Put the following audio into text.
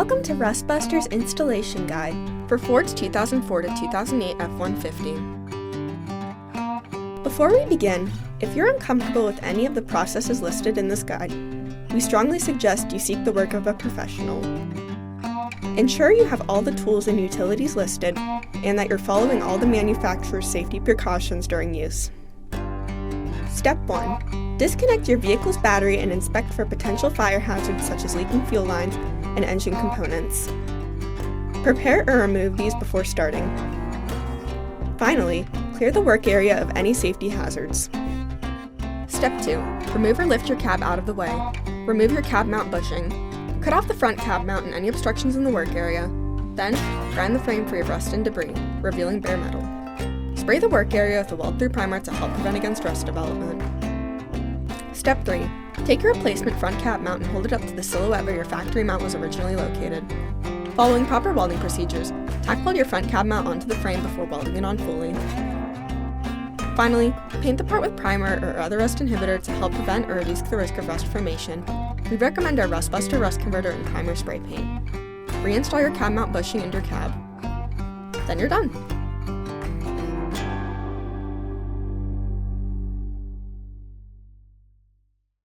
Welcome to Rustbuster's installation guide for Ford's 2004 to 2008 F-150. Before we begin, if you're uncomfortable with any of the processes listed in this guide, we strongly suggest you seek the work of a professional. Ensure you have all the tools and utilities listed and that you're following all the manufacturer's safety precautions during use. Step 1. Disconnect your vehicle's battery and inspect for potential fire hazards such as leaking fuel lines and engine components. Prepare or remove these before starting. Finally, clear the work area of any safety hazards. Step 2. Remove or lift your cab out of the way. Remove your cab mount bushing. Cut off the front cab mount and any obstructions in the work area. Then, grind the frame free of rust and debris, revealing bare metal. Spray the work area with a weld-through primer to help prevent against rust development. Step 3. Take your replacement front cab mount and hold it up to the silhouette where your factory mount was originally located. Following proper welding procedures, tack weld your front cab mount onto the frame before welding it on fully. Finally, paint the part with primer or other rust inhibitor to help prevent or reduce the risk of rust formation. We recommend our Rustbuster Rust Converter and Primer Spray Paint. Reinstall your cab mount bushing into your cab. Then you're done!